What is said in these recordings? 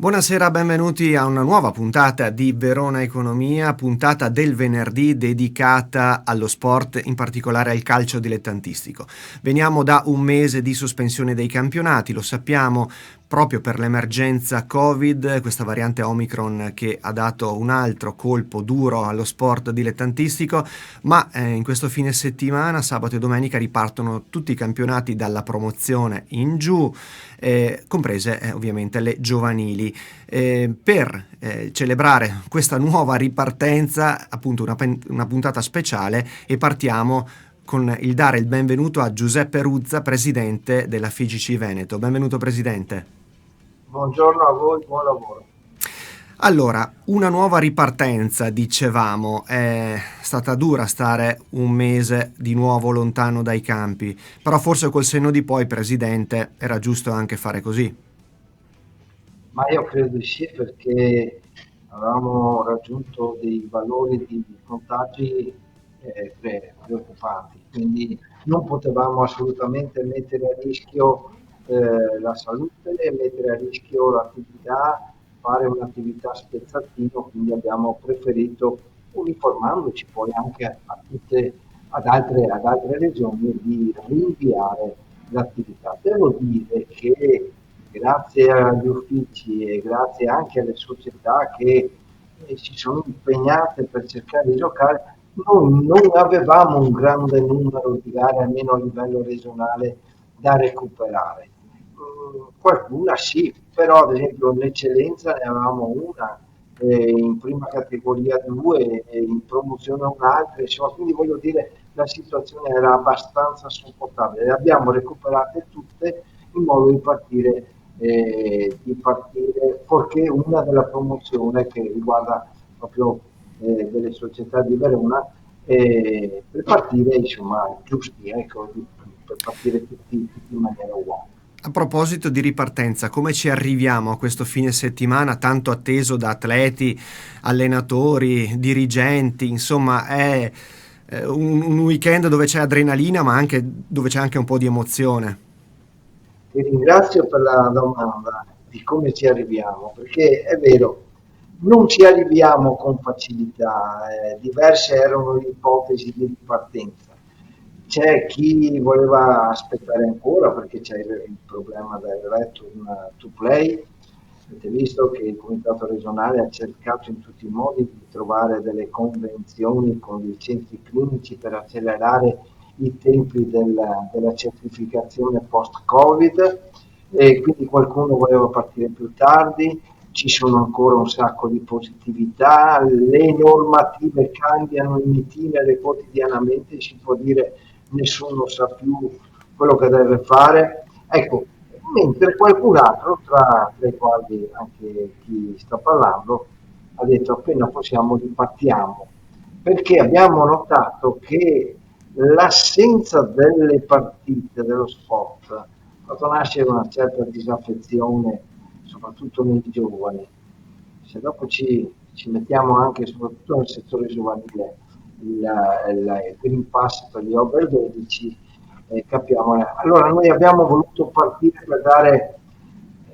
Buonasera, benvenuti a una nuova puntata di Verona Economia, puntata del venerdì dedicata allo sport, in particolare al calcio dilettantistico. Veniamo da un mese di sospensione dei campionati, lo sappiamo, proprio per l'emergenza Covid, questa variante Omicron che ha dato un altro colpo duro allo sport dilettantistico, ma in questo fine settimana, sabato e domenica, ripartono tutti i campionati dalla promozione in giù, comprese ovviamente le giovanili. Per celebrare questa nuova ripartenza, appunto una puntata speciale, e partiamo con il dare il benvenuto a Giuseppe Ruzza, presidente della FIGC Veneto. Benvenuto presidente. Buongiorno a voi, buon lavoro. Allora, una nuova ripartenza, dicevamo, è stata dura stare un mese di nuovo lontano dai campi, però forse col senno di poi, presidente, era giusto anche fare così. Ma io credo di sì perché avevamo raggiunto dei valori di contagi preoccupanti, quindi non potevamo assolutamente mettere a rischio la salute, mettere a rischio l'attività, fare un'attività spezzatino, quindi abbiamo preferito, uniformandoci poi anche ad altre regioni, di rinviare l'attività. Devo dire che grazie agli uffici e grazie anche alle società che si sono impegnate per cercare di giocare, noi non avevamo un grande numero di gare, almeno a livello regionale, da recuperare. Qualcuna sì, però ad esempio l'eccellenza ne avevamo una, in prima categoria due, e in promozione un'altra, insomma, quindi voglio dire la situazione era abbastanza sopportabile, le abbiamo recuperate tutte in modo di partire, fuorché una della promozione che riguarda proprio delle società di Verona, per partire insomma giusti, ecco, per partire tutti in maniera uguale. A proposito di ripartenza, come ci arriviamo a questo fine settimana tanto atteso da atleti, allenatori, dirigenti? Insomma, è un weekend dove c'è adrenalina, ma anche dove c'è anche un po' di emozione. Ti ringrazio per la domanda di come ci arriviamo, perché è vero, non ci arriviamo con facilità, diverse erano le ipotesi di ripartenza. C'è chi voleva aspettare ancora perché c'è il problema del return to play. Avete visto che il Comitato regionale ha cercato in tutti i modi di trovare delle convenzioni con i centri clinici per accelerare i tempi della certificazione post-Covid, e quindi qualcuno voleva partire più tardi. Ci sono ancora un sacco di positività, le normative cambiano in itinere quotidianamente, si può dire nessuno sa più quello che deve fare. Ecco, mentre qualcun altro, tra i quali anche chi sta parlando, ha detto appena possiamo ripartiamo, perché abbiamo notato che l'assenza delle partite, dello sport, ha fatto nascere una certa disaffezione, soprattutto nei giovani. Se dopo ci mettiamo anche, soprattutto nel settore giovanile, il Green Pass per gli over 12, capiamo. Allora noi abbiamo voluto partire per dare,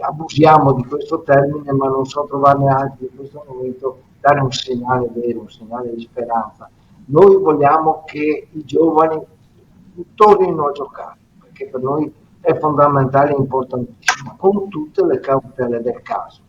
abusiamo di questo termine, ma non so trovarne altri in questo momento, dare un segnale vero, un segnale di speranza. Noi vogliamo che i giovani tornino a giocare, perché per noi è fondamentale e importantissimo, con tutte le cautele del caso.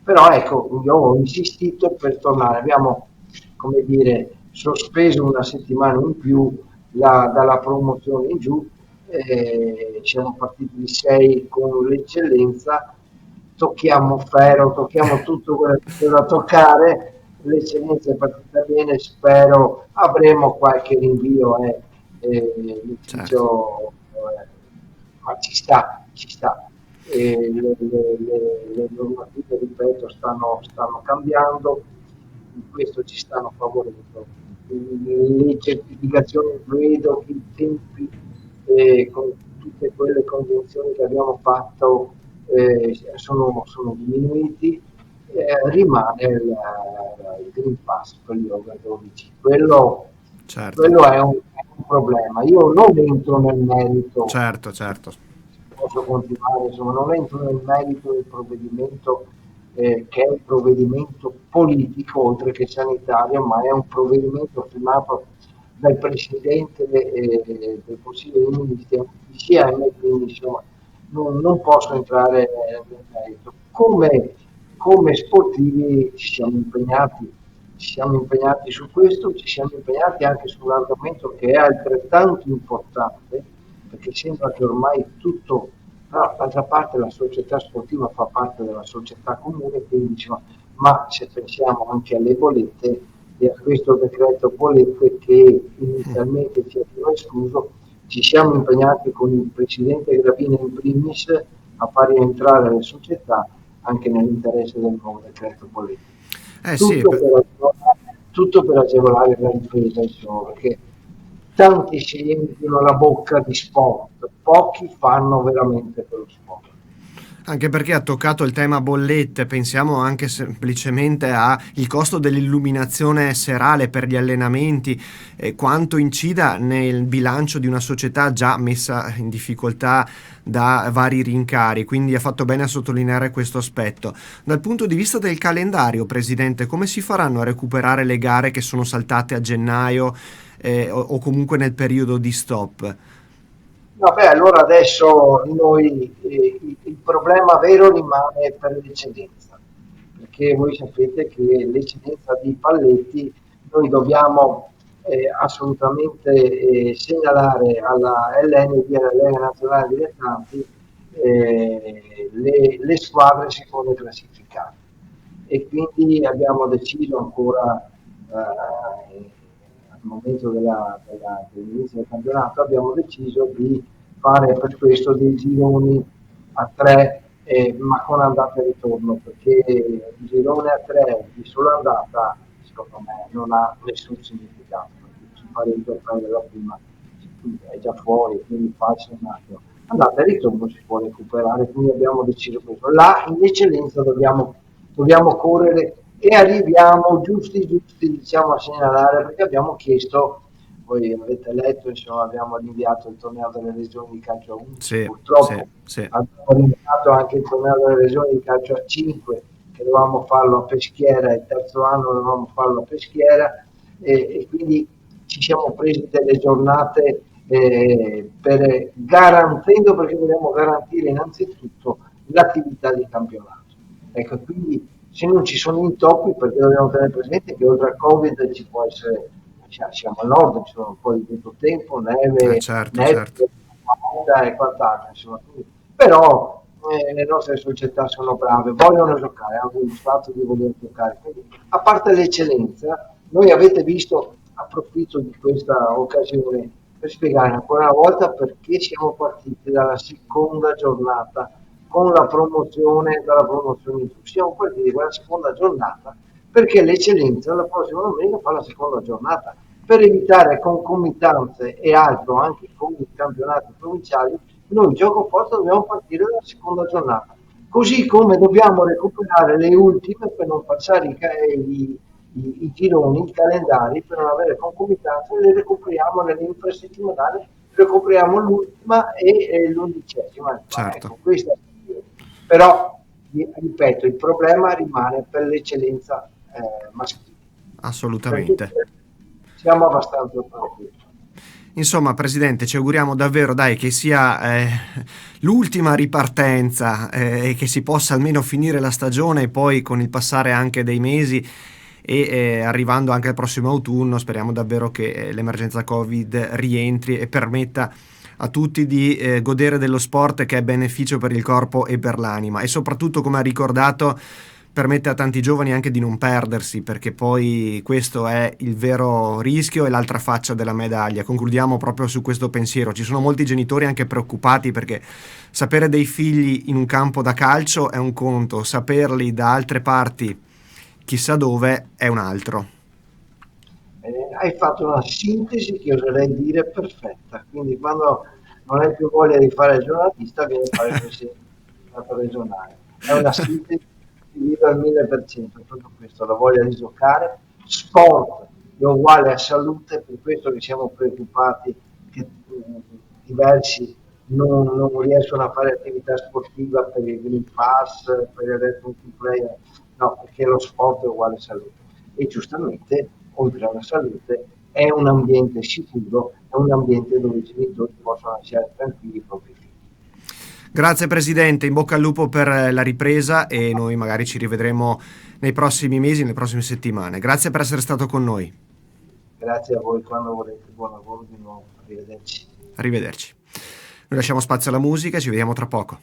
Però ecco, io ho insistito per tornare, abbiamo, come dire, sospeso una settimana in più dalla promozione in giù, siamo partiti di 6 con l'eccellenza, tocchiamo ferro, tocchiamo tutto quello che c'è da toccare, l'eccellenza è partita bene, spero avremo qualche rinvio, Certo. l'ufficio, ma ci sta. Le normative, ripeto, stanno cambiando, in questo ci stanno favorendo. Le certificazioni, vedo che i tempi, con tutte quelle convenzioni che abbiamo fatto, sono diminuiti. Rimane il Green Pass per gli over 12. Certo, Quello è un problema. Io non entro nel merito, certo, certo. posso continuare, insomma, non entro nel merito del provvedimento, che è un provvedimento politico oltre che sanitario, ma è un provvedimento firmato dal Presidente del Consiglio dei Ministri, insieme, quindi insomma non posso entrare nel merito. Come sportivi ci siamo impegnati su questo, ci siamo impegnati anche su un argomento che è altrettanto importante, perché sembra che ormai tutto, no, d'altra parte la società sportiva fa parte della società comune, quindi diciamo, ma se pensiamo anche alle bollette e a questo decreto bollette che inizialmente ci aveva escluso, ci siamo impegnati con il Presidente Gravina in primis a far rientrare le società anche nell'interesse del nuovo decreto bollette. Sì, Tutto per agevolare la ripresa, insomma, perché tanti si riempiono la bocca di sport, pochi fanno veramente quello sport. anche perché ha toccato il tema bollette, pensiamo anche semplicemente al costo dell'illuminazione serale per gli allenamenti, quanto incida nel bilancio di una società già messa in difficoltà da vari rincari, quindi ha fatto bene a sottolineare questo aspetto. Dal punto di vista del calendario, Presidente, come si faranno a recuperare le gare che sono saltate a gennaio o comunque nel periodo di stop? Vabbè, allora adesso noi il problema vero rimane per l'eccedenza, perché voi sapete che l'eccedenza di Palletti noi dobbiamo assolutamente segnalare alla LND, alla Lega Nazionale Dilettanti, le squadre secondo classificate e quindi abbiamo deciso ancora al momento dell'inizio del campionato abbiamo deciso di fare per questo dei gironi a tre ma con andata e ritorno perché il girone a tre di sola andata secondo me non ha nessun significato perché si fa l'intervento della prima è già fuori quindi facile un attimo andata e ritorno si può recuperare quindi abbiamo deciso questo là in eccellenza dobbiamo correre e arriviamo giusti diciamo, a segnalare perché abbiamo chiesto, voi avete letto, insomma, abbiamo rinviato il torneo delle regioni di calcio a 11, Sì, sì, purtroppo sì. abbiamo rinviato anche il torneo delle regioni di calcio a 5, che dovevamo farlo a Peschiera, il terzo anno dovevamo farlo a Peschiera e quindi ci siamo presi delle giornate per garantendo, perché vogliamo garantire innanzitutto l'attività di campionato. Ecco, quindi se non ci sono intoppi, perché dobbiamo tenere presente che oltre al Covid ci può essere, siamo al nord, ci sono un po' di brutto tempo, neve, Certo, neve certo. e quant'altro, insomma. Però le nostre società sono brave, vogliono giocare, hanno dimostrato di voler giocare. Quindi, a parte l'eccellenza, noi avete visto, approfitto di questa occasione per spiegare ancora una volta perché siamo partiti dalla seconda giornata con la promozione dalla promozione in su. Siamo partiti con la seconda giornata perché l'eccellenza la prossima domenica fa la seconda giornata per evitare concomitanze e altro anche con i campionati provinciali. Noi gioco forza dobbiamo partire dalla seconda giornata, così come dobbiamo recuperare le ultime per non passare i gironi, i calendari per non avere concomitanze, le recuperiamo nelle infrasettimanali, recuperiamo l'ultima e l'undicesima. Certo, Ecco, questa però ripeto, il problema rimane per l'eccellenza maschile. Per cui assolutamente. siamo abbastanza tranquilli. Insomma, Presidente, ci auguriamo davvero, dai, che sia l'ultima ripartenza e che si possa almeno finire la stagione e poi con il passare anche dei mesi arrivando anche al prossimo autunno, speriamo davvero che l'emergenza Covid rientri e permetta a tutti di godere dello sport che è beneficio per il corpo e per l'anima e soprattutto, come ha ricordato, permette a tanti giovani anche di non perdersi, perché poi questo è il vero rischio e l'altra faccia della medaglia. Concludiamo proprio su questo pensiero. Ci sono molti genitori anche preoccupati perché sapere dei figli in un campo da calcio è un conto, saperli da altre parti, chissà dove, è un altro. Hai fatto una sintesi che oserei dire perfetta, quindi quando non hai più voglia di fare il giornalista vieni a fare il presidente del Stato regionale. È una sintesi che vive al 1000%, proprio questo, la voglia di giocare, sport è uguale a salute, per questo che siamo preoccupati che diversi non riescono a fare attività sportiva per il Green Pass, per il Red Multiplayer, no, perché lo sport è uguale salute. E giustamente, oltre alla salute, è un ambiente sicuro, è un ambiente dove i genitori possono lasciare tranquilli i propri figli. Grazie Presidente, in bocca al lupo per la ripresa e noi magari ci rivedremo nei prossimi mesi, nelle prossime settimane. Grazie per essere stato con noi. Grazie a voi, quando volete, buon lavoro di nuovo, arrivederci. Arrivederci. Noi lasciamo spazio alla musica e ci vediamo tra poco.